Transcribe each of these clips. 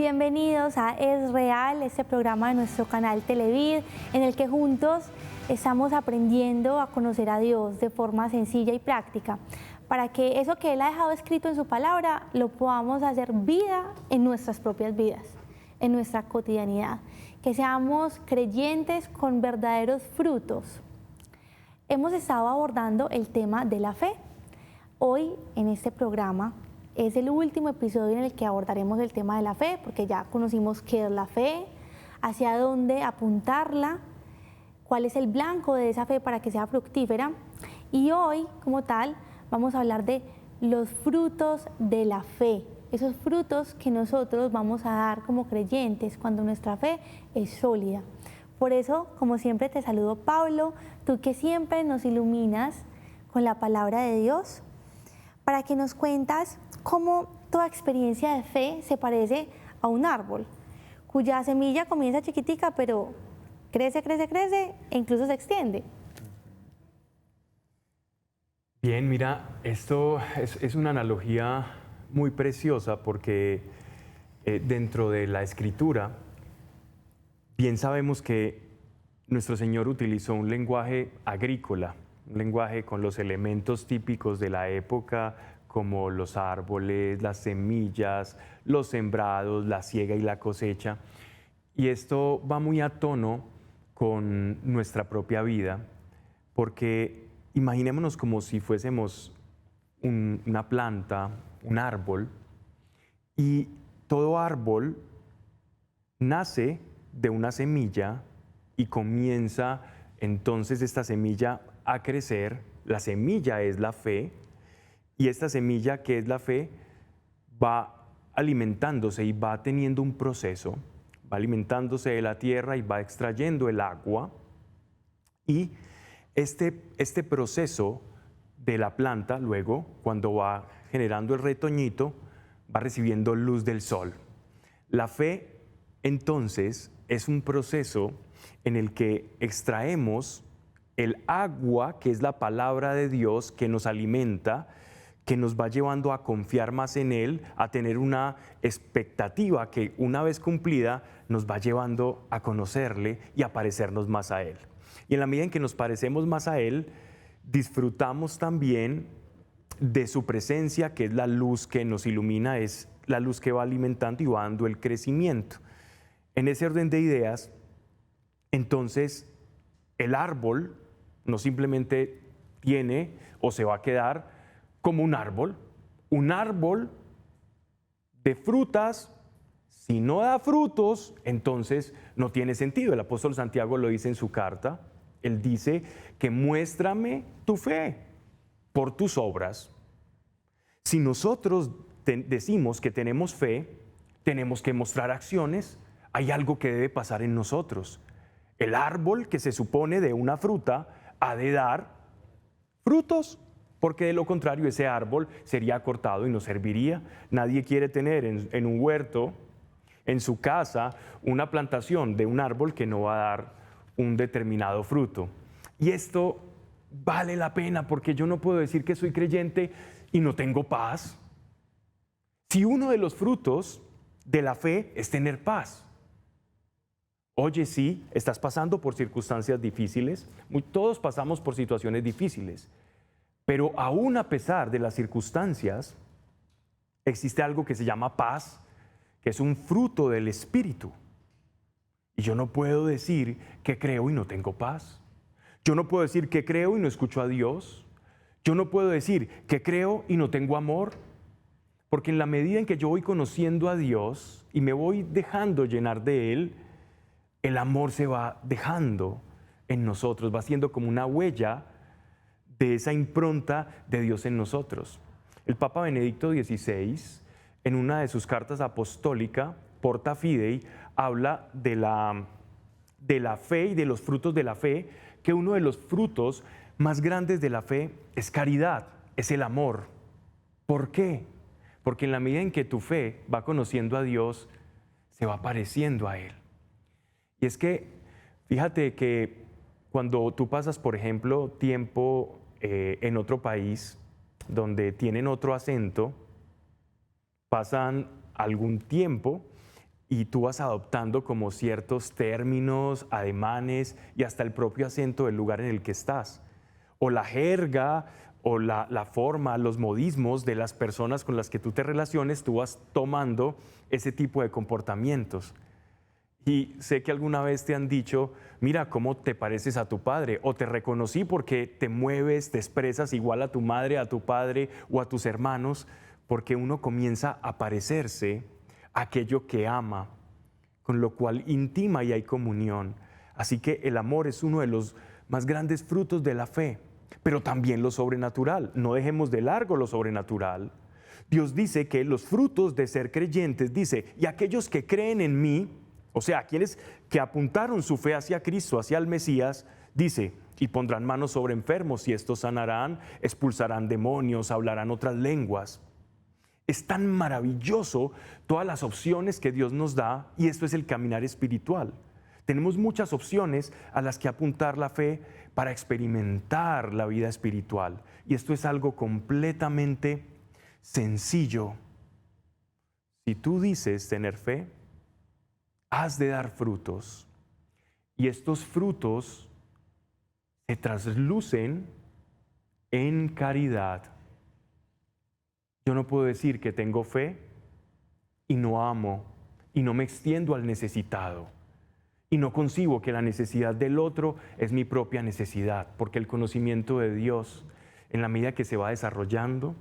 Bienvenidos a Es Real, este programa de nuestro canal Televid, en el que juntos estamos aprendiendo a conocer a Dios de forma sencilla y práctica, para que eso que Él ha dejado escrito en su palabra lo podamos hacer vida en nuestras propias vidas, en nuestra cotidianidad, que seamos creyentes con verdaderos frutos. Hemos estado abordando el tema de la fe. Hoy en este programa es el último episodio en el que abordaremos el tema de la fe, porque ya conocimos qué es la fe, hacia dónde apuntarla, cuál es el blanco de esa fe para que sea fructífera. Y hoy, como tal, vamos a hablar de los frutos de la fe, esos frutos que nosotros vamos a dar como creyentes cuando nuestra fe es sólida. Por eso, como siempre, te saludo, Pablo, tú que siempre nos iluminas con la palabra de Dios, para que nos cuentas cómo toda experiencia de fe se parece a un árbol, cuya semilla comienza chiquitica, pero crece, crece, crece e incluso se extiende. Bien, mira, esto es una analogía muy preciosa porque dentro de la Escritura, bien sabemos que nuestro Señor utilizó un lenguaje agrícola, un lenguaje con los elementos típicos de la época, como los árboles, las semillas, los sembrados, la siega y la cosecha. Y esto va muy a tono con nuestra propia vida, porque imaginémonos como si fuésemos una planta, un árbol, y todo árbol nace de una semilla y comienza entonces esta semilla a crecer. La semilla es la fe, y esta semilla, que es la fe, va alimentándose y va teniendo un proceso, va alimentándose de la tierra y va extrayendo el agua. Y este proceso de la planta, luego, cuando va generando el retoñito, va recibiendo luz del sol. La fe, entonces, es un proceso en el que extraemos el agua, que es la palabra de Dios, que nos alimenta, que nos va llevando a confiar más en Él, a tener una expectativa que una vez cumplida nos va llevando a conocerle y a parecernos más a Él. Y en la medida en que nos parecemos más a Él, disfrutamos también de su presencia, que es la luz que nos ilumina, es la luz que va alimentando y va dando el crecimiento. En ese orden de ideas, entonces, el árbol no simplemente tiene o se va a quedar como un árbol de frutas. Si no da frutos, entonces no tiene sentido. El apóstol Santiago lo dice en su carta. Él dice que muéstrame tu fe por tus obras. Si nosotros decimos que tenemos fe, tenemos que mostrar acciones. Hay algo que debe pasar en nosotros. El árbol que se supone de una fruta ha de dar frutos, porque de lo contrario ese árbol sería cortado y no serviría. Nadie quiere tener en un huerto, en su casa, una plantación de un árbol que no va a dar un determinado fruto. Y esto vale la pena, porque yo no puedo decir que soy creyente y no tengo paz. Si uno de los frutos de la fe es tener paz. Oye, sí, estás pasando por circunstancias difíciles, todos pasamos por situaciones difíciles, pero aún a pesar de las circunstancias, existe algo que se llama paz, que es un fruto del Espíritu. Y yo no puedo decir que creo y no tengo paz. Yo no puedo decir que creo y no escucho a Dios. Yo no puedo decir que creo y no tengo amor. Porque en la medida en que yo voy conociendo a Dios y me voy dejando llenar de Él, el amor se va dejando en nosotros, va siendo como una huella de esa impronta de Dios en nosotros. El Papa Benedicto XVI, en una de sus cartas apostólicas, Porta Fidei, habla de la fe y de los frutos de la fe, que uno de los frutos más grandes de la fe es caridad, es el amor. ¿Por qué? Porque en la medida en que tu fe va conociendo a Dios, se va pareciendo a Él. Y es que, fíjate que cuando tú pasas, por ejemplo, tiempo en otro país donde tienen otro acento, pasan algún tiempo y tú vas adoptando como ciertos términos, ademanes y hasta el propio acento del lugar en el que estás. O la jerga, o la forma, los modismos de las personas con las que tú te relaciones, tú vas tomando ese tipo de comportamientos. Y sé que alguna vez te han dicho, mira cómo te pareces a tu padre, o te reconocí porque te mueves, te expresas igual a tu madre, a tu padre o a tus hermanos, porque uno comienza a parecerse a aquello que ama, con lo cual intima y hay comunión. Así que el amor es uno de los más grandes frutos de la fe, pero también lo sobrenatural. No dejemos de largo lo sobrenatural. Dios dice que los frutos de ser creyentes, dice, y aquellos que creen en mí, o sea, aquellos que apuntaron su fe hacia Cristo, hacia el Mesías, dice, y pondrán manos sobre enfermos y estos sanarán, expulsarán demonios, hablarán otras lenguas. Es tan maravilloso todas las opciones que Dios nos da y esto es el caminar espiritual. Tenemos muchas opciones a las que apuntar la fe para experimentar la vida espiritual. Y esto es algo completamente sencillo. Si tú dices tener fe, has de dar frutos. Y estos frutos se traslucen en caridad. Yo no puedo decir que tengo fe y no amo y no me extiendo al necesitado. Y no concibo que la necesidad del otro es mi propia necesidad, porque el conocimiento de Dios, en la medida que se va desarrollando,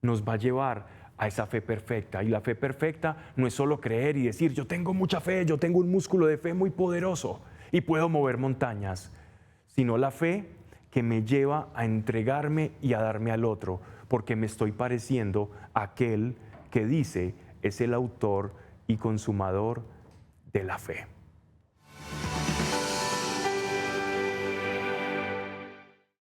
nos va a llevar a esa fe perfecta. Y la fe perfecta no es solo creer y decir, yo tengo mucha fe, yo tengo un músculo de fe muy poderoso y puedo mover montañas, sino la fe que me lleva a entregarme y a darme al otro, porque me estoy pareciendo a aquel que dice es el autor y consumador de la fe.